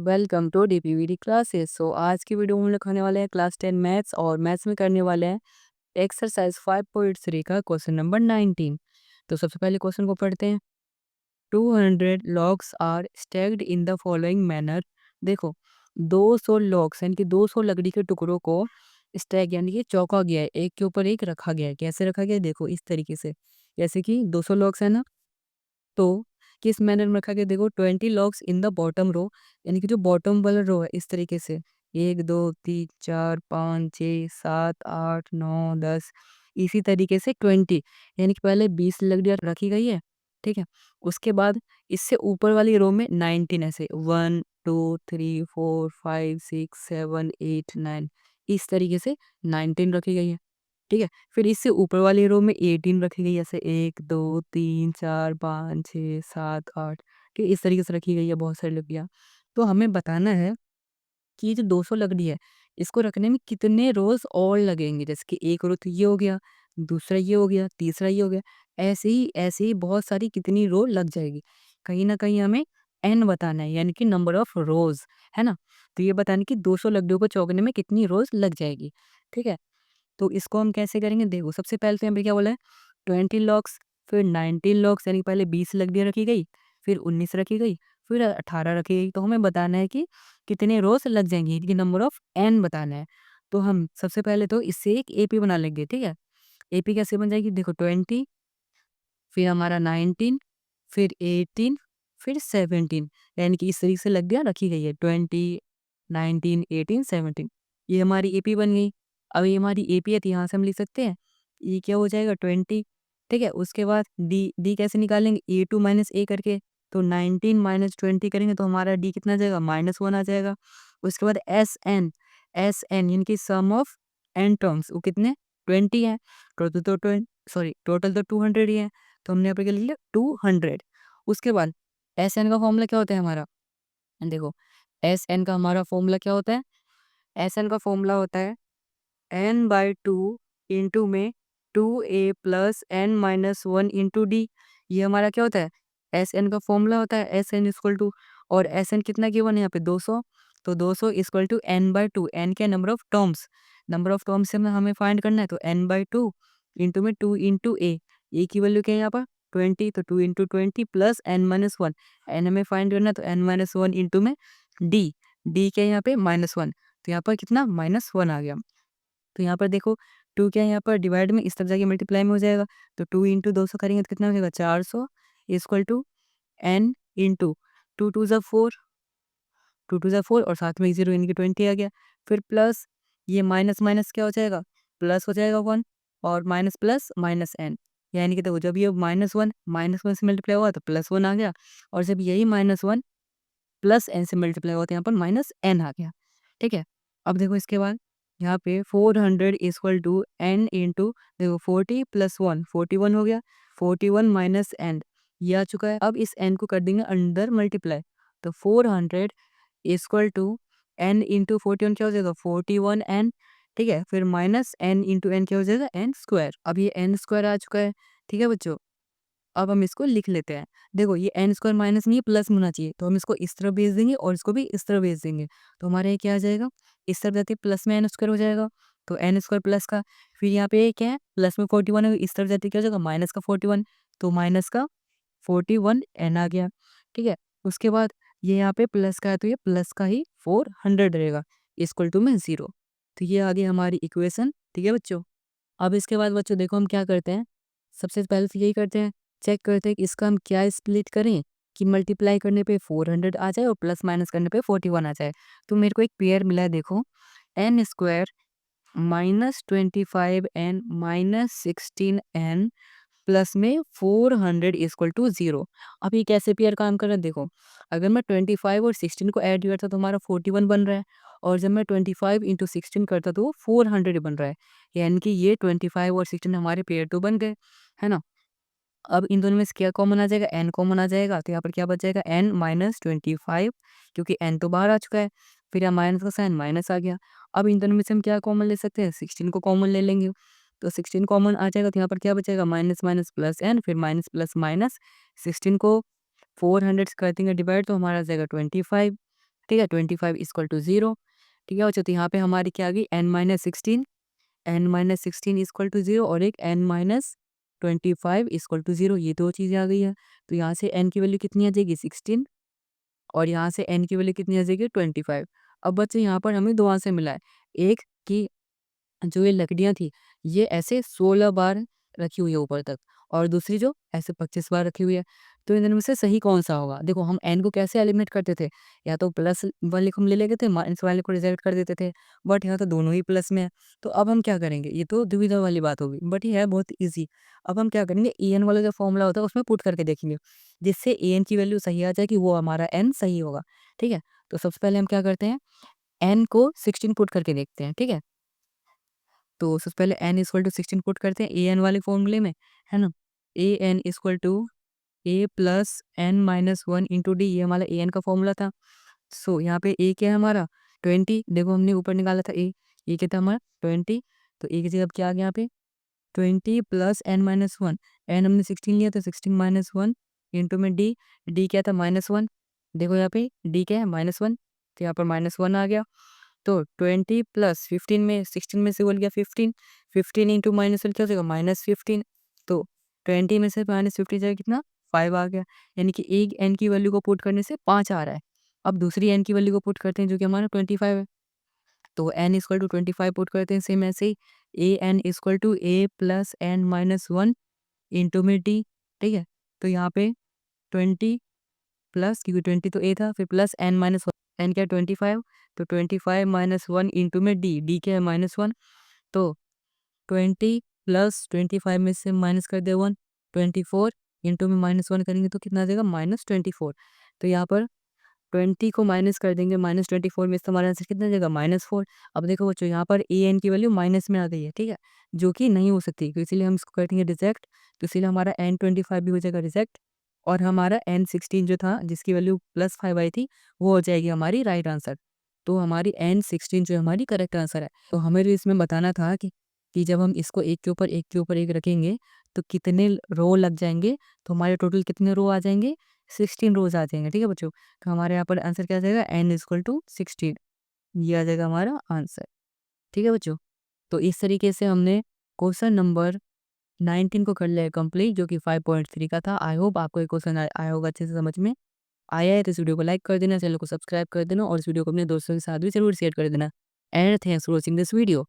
Welcome to डीपीवीडी classes. आज की video में हम लोग करने वाले हैं क्लास 10 मैथ्स और मैथ्स में करने वाले हैं एक्सरसाइज 5.3 का क्वेश्चन नंबर 19। तो सबसे पहले क्वेश्चन को पढ़ते हैं। 200 logs are stacked in the following manner. देखो 200 logs यानी कि 200 लकड़ी के टुकड़ों को स्टैक यानी कि चौका गया है, एक के ऊपर एक रखा गया है। कैसे रखा गया है? देखो इस तरीके से, जैसे कि 200 logs है ना, तो किस मैनर में रखा गया? देखो 20 locks in the bottom row, यानी कि जो बॉटम वाला रो है इस तरीके से 1 2 3 4 5 6 7 8 9 10, इसी तरीके से 20 यानी कि पहले 20 लकड़ियाँ रखी गई है। ठीक है, उसके बाद इससे ऊपर वाली रो में 19 ऐसे 1 2 3 4 5 6 7 8 9, इस तरीके से 19 रखी गई है। ठीक है, फिर इससे ऊपर वाली रो में 18 रखी गई है, ऐसे 1 2 3 4 5 6 7 8। ठीक है, इस तरीके से रखी गई है बहुत सारी लकड़ियाँ। तो हमें बताना है कि ये जो 200 लकड़ी है, इसको रखने में कितने रोज़ और लगेंगे। जैसे कि एक रो तो ये हो गया, दूसरा ये हो गया, तीसरा ये हो गया, ऐसे ही बहुत सारी कितनी रो लग जाएगी। कहीं न कहीं हमें n बताना है, यानी कि नंबर ऑफ रोज़, है ना? तो ये बताना है कि 200 लकड़ियों को चौकने में कितनी रोज़ लग जाएगी। ठीक है? तो इसको हम कैसे करेंगे? देखो सबसे पहले तो यहाँ पे क्या बोला है, 20 लॉक्स, फिर 19 लॉक्स, यानी पहले 20 लकड़ियाँ रखी गई, फिर 19 रखी गई, फिर 18 रखी गई। तो हमें बताना है कि कितने रोज लग जाएंगे, इनकी नंबर ऑफ एन बताना है। तो हम सबसे पहले तो इससे एक एपी बना लेंगे। ठीक है, एपी कैसे बन जाएगी? देखो 20, फिर हमारा 19, फिर 18, फिर 17, यानी कि इस तरीके से लकड़ियाँ रखी गई है 20 19 18 17। ये हमारी एपी बन गई। अब ये हमारी एपी है तो यहाँ से हम लिख सकते हैं, ये क्या हो जाएगा 20। ठीक है, उसके बाद डी डी कैसे निकालेंगे? ए टू माइनस ए करके, तो 19 माइनस 20 करेंगे तो हमारा डी कितना आ जाएगा? -1 आ जाएगा। उसके बाद एस एन यानी कि सम ऑफ एन टर्म्स, वो कितने? 20 है। टोटल तो टोटल तो 200 ही है, तो हमने यहाँ पे क्या लिख लिया? 200। उसके बाद एस एन का फॉर्मूला क्या होता है हमारा? देखो एस एन का हमारा फॉर्मूला क्या होता है? एस एन का फॉर्मूला होता है n/2 इंटू में 2a plus n-1 into D. ये हमारा क्या होता है? एस एन का फॉर्मूला होता है एस एन इक्वल टू, और एस एन कितना गिवन है यहाँ पे? 200। तो 200 इक्वल टू n/2, एन के नंबर ऑफ टर्म्स से हमें फाइंड करना है, तो n/2 इंटू में 2 इंटू ए की वैल्यू क्या है यहाँ पर? 20, तो 2 इंटू 20 प्लस n-1, एन हमें फाइंड करना है, तो n-1 इंटू में डी क्या है यहाँ पे? -1, तो यहाँ पर कितना? -1 आ गया। तो यहाँ पर देखो 2 क्या है यहाँ पर? डिवाइड में, इस तरफ जाके मल्टीप्लाई में हो जाएगा, तो 2 इंटू 200 करेंगे तो कितना हो जाएगा? 400 equal to n into 2 to ज़ा 4, 2 टू ज़ा 4 और साथ में 0 यानी कि 20 आ गया। फिर प्लस ये माइनस माइनस क्या हो जाएगा? प्लस हो जाएगा 1, और माइनस प्लस माइनस n, यानी कि देखो जब ये -1 से मल्टीप्लाई हुआ तो +1 आ गया, और जब यही -1 प्लस n से मल्टीप्लाई हुआ तो यहाँ पर -n आ गया। ठीक है, अब देखो इसके बाद यहाँ पे 400 इक्वल टू n इंटू, देखो 40 प्लस 1 41 हो गया, 41 माइनस n ये आ चुका है। अब इस n को कर देंगे अंडर मल्टीप्लाई, तो 400 इक्वल टू n इंटू 41 क्या हो जाएगा? 41n। ठीक है, फिर माइनस n इंटू n क्या हो जाएगा? n square. अब ये n स्क्वायर आ चुका है। ठीक है बच्चों, अब हम इसको लिख लेते हैं। देखो ये एन स्क्वायर माइनस नहीं है, प्लस में होना चाहिए, तो हम इसको इस तरफ भेज देंगे और इसको भी इस तरफ भेज देंगे। तो हमारे यहाँ क्या आ जाएगा? इस तरफ जाते प्लस में एन स्क्वायर हो जाएगा, तो एन स्क्वायर प्लस का, फिर यहाँ पे क्या है? प्लस में 41 है, इस तरफ जाते क्या हो जाएगा? माइनस का 41, तो माइनस का 41 एन आ गया। ठीक है, उसके बाद ये यहाँ पे प्लस का है, तो ये प्लस का ही 400 रहेगा, इक्वल टू में 0। तो ये आ गई हमारी इक्वेशन। ठीक है बच्चों, अब इसके बाद बच्चों देखो हम क्या करते हैं। सबसे पहले तो यही करते हैं, चेक करते हैं कि इसका हम क्या स्प्लिट करें कि मल्टीप्लाई करने पे 400 आ जाए और प्लस माइनस करने पे 41 आ जाए। तो मेरे को एक पेयर मिला है, देखो N square -25n -16n plus में 400 इक्वल टू 0। अब ये कैसे पेयर काम कर रहा है? देखो अगर मैं 25 और 16 को ऐड करता तो हमारा 41 बन रहा है, और जब मैं 25 इंटू 16 करता तो वो 400 बन रहा है, यानी कि ये 25 और 16 हमारे पेयर तो बन गए, है ना? अब इन दोनों में से क्या कॉमन आ जाएगा? n कॉमन आ जाएगा, तो यहाँ पर क्या बच जाएगा? n माइनस 25, क्योंकि n तो बाहर आ चुका है, फिर यहाँ माइनस का साइन माइनस आ गया। अब इन दोनों में से हम क्या कॉमन ले सकते हैं? 16 को कॉमन ले लेंगे, तो 16 कॉमन आ जाएगा, तो यहाँ पर क्या बचेगा? माइनस माइनस प्लस n, फिर माइनस प्लस माइनस, 16 को 400 से कर देंगे डिवाइड, तो हमारा आ जाएगा 25, ठीक है, 25 इक्वल टू 0। ठीक है बच्चों, तो यहाँ पे हमारी क्या आ गई n-16, n-16 इक्वल टू 0 और एक n-25 इक्वल टू 0, ये दो चीज़ें आ गई है। तो यहाँ से n की वैल्यू कितनी आ जाएगी 16 और यहाँ से n की वैल्यू कितनी आ जाएगी 25। अब बच्चे यहाँ पर हमें दो आंसर मिला है, एक कि जो ये लकड़ियाँ थी, ये ऐसे 16 बार रखी हुई है ऊपर तक और दूसरी जो ऐसे 25 बार रखी हुई है। तो इन दोनों में से सही कौन-सा होगा? देखो हम n को कैसे एलिमिनेट करते थे? या तो प्लस वाले को हम ले लेते थे, माइनस वाले को रिजेक्ट कर देते थे। बट यहाँ तो दोनों ही प्लस में है। तो अब हम क्या करेंगे? ये तो दुविधा वाली बात होगी, बट ये है बहुत ईज़ी। अब हम क्या करेंगे? en वाला जो फॉर्मूला होता है उसमें पुट करके देखेंगे, जिससे en की वैल्यू सही आ जाए कि वो हमारा n सही होगा। ठीक है? तो सबसे पहले हम क्या करते हैं? n को 16 पुट करके देखते हैं। ठीक है? तो सबसे पहले n इक्वल टू 16 पुट करते हैं an वाले फॉर्मूले में, है ना? an equal to a plus n minus 1 into D, ये हमारा an का फॉर्मूला था। सो यहाँ पे a क्या है हमारा 20, देखो हमने ऊपर निकाला था a क्या था हमारा 20, तो a की जगह अब क्या आ गया यहाँ पे 20 प्लस n माइनस 1, n हमने 16 लिया तो 16 माइनस 1 इंटू में d क्या था -1, देखो यहाँ पे d क्या है -1, तो यहाँ पर -1 आ गया। तो 20 प्लस 15 में 16 में से बोल गया 15, 15 इंटू -1 क्या हो जाएगा -15, तो 20 में से -15 जाएगा कितना 5 आ गया, यानी कि एक n की वैल्यू को पुट करने से 5 आ रहा है। अब दूसरी n की वैल्यू को पुट करते हैं जो कि हमारा 25 है, तो n इक्वल टू 25 पुट करते हैं सेम ऐसे ही, a n equal to a plus n minus 1 into में डी। ठीक है, तो यहाँ पे 20 प्लस, क्योंकि 20 तो a था, फिर प्लस n माइनस 1, n क्या है 25, तो 25 माइनस 1 इंटू में d क्या है -1, तो 20 प्लस 25 में से माइनस कर दे 1, 24 इंटू में -1 करेंगे तो कितना आ जाएगा -24। तो यहाँ पर 20 को माइनस कर देंगे -24 में, से हमारा आंसर कितना आ जाएगा -4। अब देखो बच्चों यहाँ पर ए एन की वैल्यू माइनस में आ गई है, ठीक है, जो कि नहीं हो सकती, तो इसीलिए हम इसको कर देंगे रिजेक्ट। तो इसीलिए हमारा n25 भी हो जाएगा रिजेक्ट और हमारा n16 जो था जिसकी वैल्यू +5 आई थी, वो हो जाएगी हमारी राइट आंसर। तो हमारी n16 जो हमारी करेक्ट आंसर है। तो हमें भी इसमें बताना था कि जब हम इसको एक के ऊपर एक के ऊपर एक रखेंगे तो कितने रो लग जाएंगे, तो हमारे टोटल कितने रो आ जाएंगे 16 रोज आ जाएंगे। ठीक है बच्चों, तो हमारे यहाँ पर आंसर क्या आ जाएगा n इक्वल टू 16, ये आ जाएगा हमारा आंसर। ठीक है बच्चों, तो इस तरीके से हमने क्वेश्चन नंबर 19 को कर लिया है कंप्लीट, जो कि 5.3 का था। आई होप आपको ये क्वेश्चन आया होगा अच्छे से समझ में आया है। तो इस वीडियो को लाइक कर देना, चैनल को सब्सक्राइब कर देना और इस वीडियो को अपने दोस्तों के साथ भी जरूर शेयर कर देना। And thanks for watching this video.